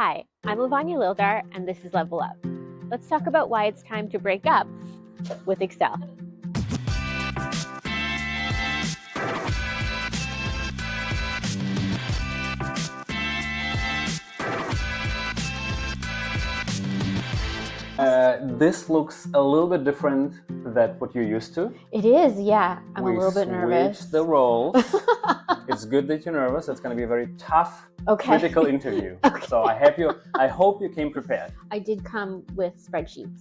Hi, I'm Levannia Lildar, and this is Level Up. Let's talk about why it's time to break up with Excel. This looks a little bit different than what you're used to. It is, yeah. I'm a little bit nervous. We switched the roles. It's good that you're nervous. It's going to be a very tough, critical interview. Okay. So I hope you came prepared. I did come with spreadsheets.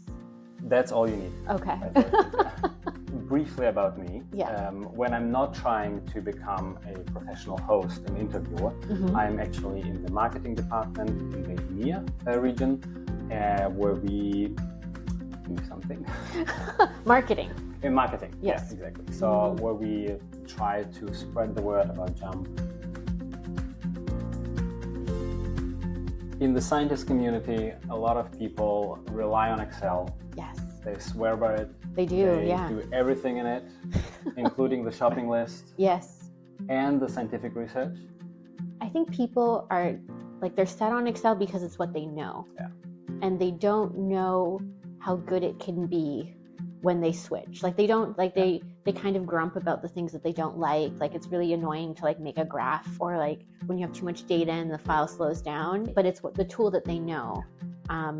That's all you need. Okay. Briefly about me. Yeah. When I'm not trying to become a professional host and interviewer, I'm actually in the marketing department in the EMEA region, where we do something. Marketing. In marketing, yes, exactly. So where we try to spread the word about JMP. In the scientist community, a lot of people rely on Excel. Yes. They swear by it. They do, They yeah. do everything in it, including the shopping list. Yes. And the scientific research. I think people are, they're set on Excel because it's what they know. Yeah. And they don't know how good it can be when they switch. They kind of grump about the things that they don't like. Like, it's really annoying to make a graph, or when you have too much data and the file slows down, but it's the tool that they know.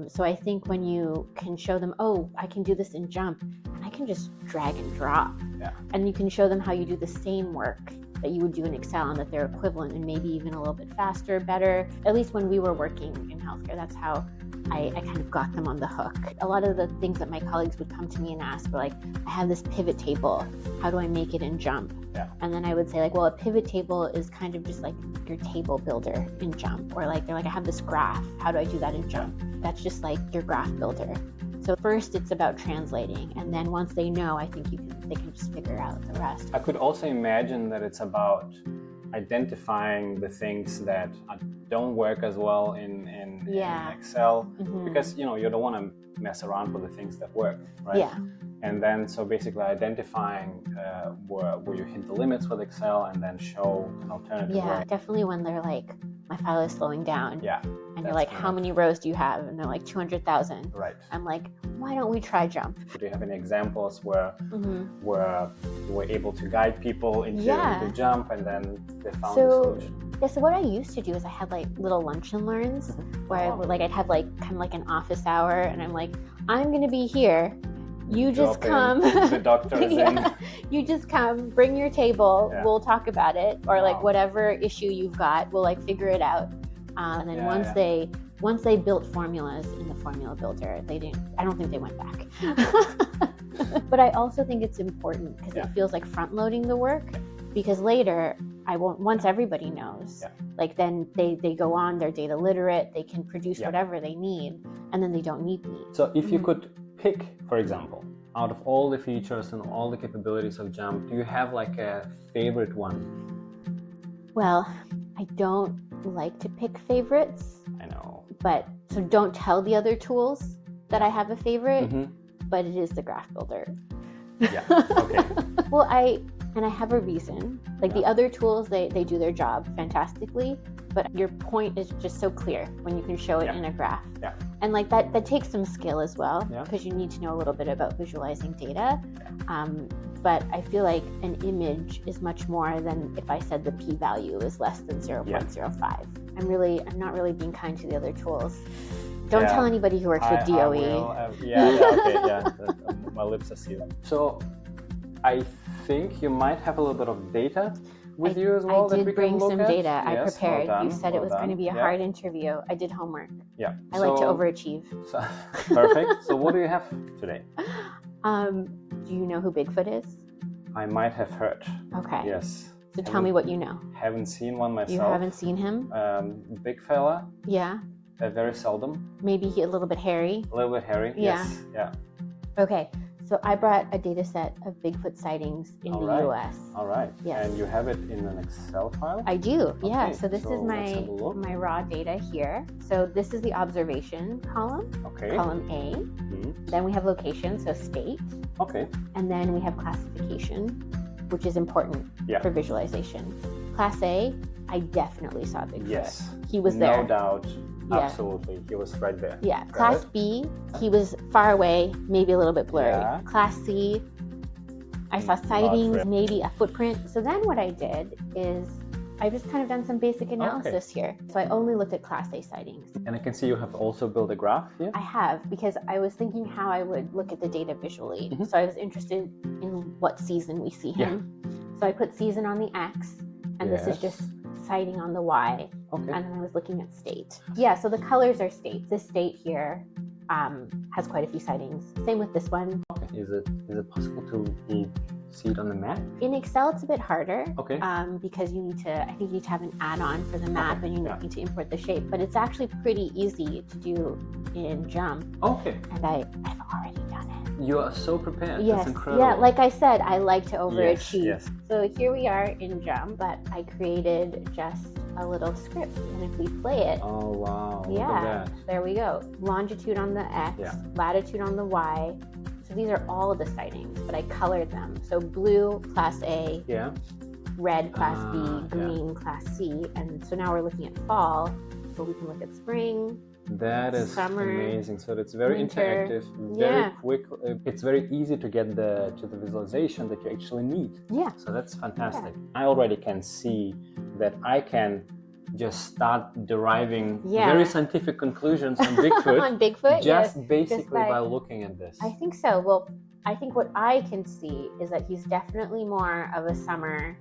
So I think when you can show them, oh, I can do this in JMP, and I can just drag and drop. Yeah. And you can show them how you do the same work that you would do in Excel, and that they're equivalent and maybe even a little bit faster, better. At least when we were working in healthcare, that's how I kind of got them on the hook. A lot of the things that my colleagues would come to me and ask were I have this pivot table. How do I make it in JMP? Yeah. And then I would say well, a pivot table is kind of just like your table builder in JMP. Or they're I have this graph. How do I do that in JMP? That's just like your graph builder. So first it's about translating, and then once they know, I think they can just figure out the rest. I could also imagine that it's about identifying the things that don't work as well in Excel, because you don't want to mess around with the things that work, right? Yeah. And then so basically identifying where you hit the limits with Excel, and then show an alternative way. Yeah, definitely when they're my file is slowing down. Yeah. And you're how many rows do you have? And they're 200,000. Right. I'm why don't we try JMP? Do you have any examples where you were able to guide people into JMP, and then they found the solution? Yeah, so what I used to do is I had little lunch and learns where I'd have kind of an office hour, and I'm going to be here. You just come. The doctor is in. You just come, bring your table, we'll talk about it, or whatever issue you've got, we'll figure it out. And then once they built formulas in the formula builder, I don't think they went back. But I also think it's important because it feels like front loading the work, because later once everybody knows, then they go on, they're data literate, they can produce whatever they need, and then they don't need me. So if you could pick, for example, out of all the features and all the capabilities of JMP, do you have a favorite one? Well, I don't like to pick favorites. I know. But so don't tell the other tools that I have a favorite, but it is the graph builder. Yeah, okay. Well, I have a reason. The other tools, they do their job fantastically, but your point is just so clear when you can show it in a graph. Yeah. And that takes some skill as well, because you need to know a little bit about visualizing data. But I feel like an image is much more than if I said the p-value is less than 0.05. I'm not really being kind to the other tools. Don't tell anybody who works with DOE. My lips are sealed. So I think you might have a little bit of data with you as well. I did bring some data. I Yes, prepared. well done, you said it was going to be a yeah. hard interview. I did homework. Yeah. I like to overachieve. So, perfect. So what do you have today? Do you know who Bigfoot is? I might have heard. Okay. Yes. So tell me what you know. Haven't seen one myself. You haven't seen him? Big fella. Yeah. Very seldom. Maybe a little bit hairy. A little bit hairy. Yeah. Yes. Yeah. Okay. So I brought a data set of Bigfoot sightings in the US. All right. Yes. And you have it in an Excel file? I do. Okay. Yeah. So this is let's have a look. my raw data here. So this is the observation column. Okay. Column A. Then we have location, so state. Okay. And then we have classification, which is important for visualization. Class A, I definitely saw Bigfoot. Yes. He was there. No doubt. Absolutely. He was right there. Yeah. Class B, he was far away, maybe a little bit blurry. Yeah. Class C, I saw sightings, maybe a footprint. So then what I did is I just kind of done some basic analysis here. So I only looked at Class A sightings. And I can see you have also built a graph here. I have, because I was thinking how I would look at the data visually. So I was interested in what season we see him. So I put season on the X, and this is just sighting on the Y. And then I was looking at state. Yeah, so the colors are states. This state here has quite a few sightings. Same with this one. Is it possible to see it on the map? In Excel, it's a bit harder. Because you need to, I think you need to have an add-on for the map, and you need to import the shape. But it's actually pretty easy to do in JMP. And I've already done it. You are so prepared. Yes. That's incredible. Yeah, like I said, I like to overachieve. Yes. So here we are in JMP, but I created just a little script, and if we play it, oh wow, yeah, look at that. There we go. Longitude on the X, latitude on the Y. So these are all of the sightings, but I colored them. So blue, Class A, red, Class B, green, Class C, and so now we're looking at fall, so we can look at spring. That is summer, amazing. So it's very winter, interactive, very quick. It's very easy to get to the visualization that you actually need. Yeah. So that's fantastic. I already can see that I can just start deriving very scientific conclusions on Bigfoot. On Bigfoot, just basically by looking at this. I think so. Well, I think what I can see is that he's definitely more of a summer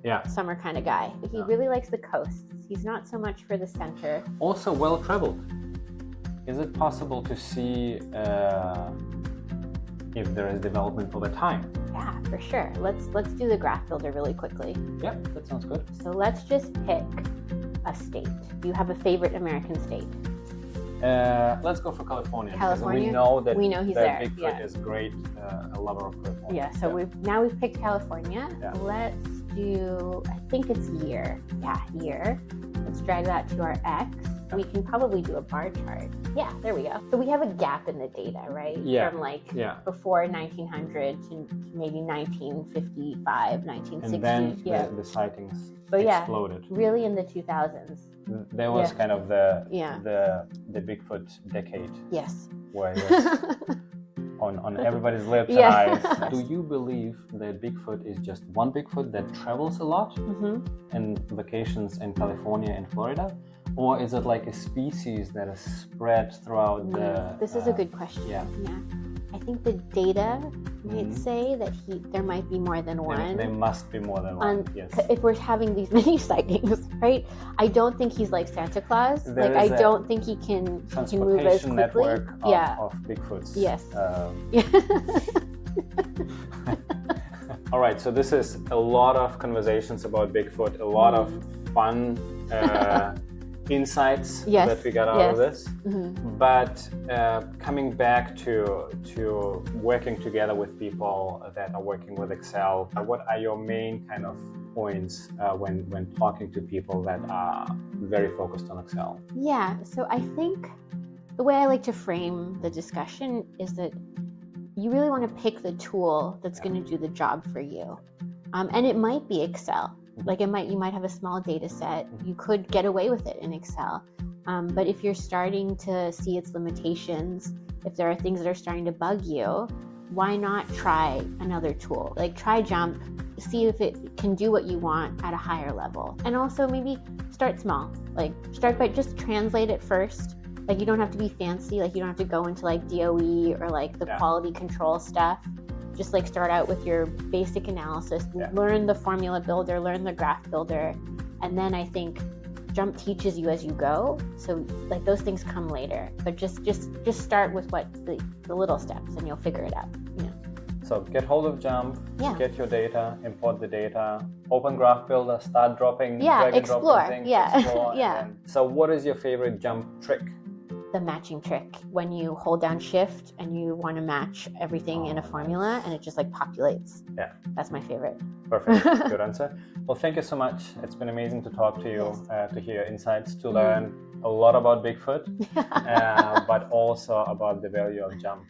kind of guy. He really likes the coasts. He's not so much for the center. Also well traveled. Is it possible to see if there is development over time? Yeah, for sure. Let's do the graph builder really quickly. Yeah, that sounds good. So let's just pick a state. Do you have a favorite American state? Let's go for California. California. We know he's there. Bigfoot is great, a lover of California. Yeah. So we've picked California. Yeah. Let's do. I think it's year. Yeah, year. Let's drag that to our X. We can probably do a bar chart. Yeah, there we go. So we have a gap in the data, right? Yeah. From before 1900 to maybe 1955, 1960. And then the sightings exploded. Really in the 2000s. There was kind of the Bigfoot decade. Yes. Where it was on everybody's lips and eyes. Do you believe that Bigfoot is just one Bigfoot that travels a lot and vacations in California and Florida? Or is it like a species that is spread throughout the... This is a good question. Yeah. I think the data might say that there might be more than one. There must be more than one, yes. If we're having these many sightings, right? I don't think he's like Santa Claus. I don't think he can move as quickly. Network of Bigfoots. Yes. All right, so this is a lot of conversations about Bigfoot, a lot of fun insights that we got out of this. But coming back to working together with people that are working with Excel, what are your main kind of points when talking to people that are very focused on Excel? Yeah, so I think the way I like to frame the discussion is that you really want to pick the tool that's going to do the job for you. And it might be Excel. Like you might have a small data set. You could get away with it in Excel. But if you're starting to see its limitations, if there are things that are starting to bug you, why not try another tool? Like try JMP, see if it can do what you want at a higher level. And also maybe start small. Like start by just translate it first. Like you don't have to be fancy. Like you don't have to go into like DOE or like the quality control stuff. Just like start out with your basic analysis, learn the formula builder, learn the graph builder, and then I think JMP teaches you as you go. So like those things come later, but just start with what the little steps, and you'll figure it out. So get hold of JMP, get your data, import the data, open graph builder, start dropping, drag and drop things, explore. So what is your favorite JMP trick? The matching trick, when you hold down shift and you want to match everything in a formula and it just like populates. Yeah. That's my favorite. Perfect. Good answer. Well, thank you so much. It's been amazing to talk to you, to hear insights, to learn a lot about Bigfoot, but also about the value of JMP.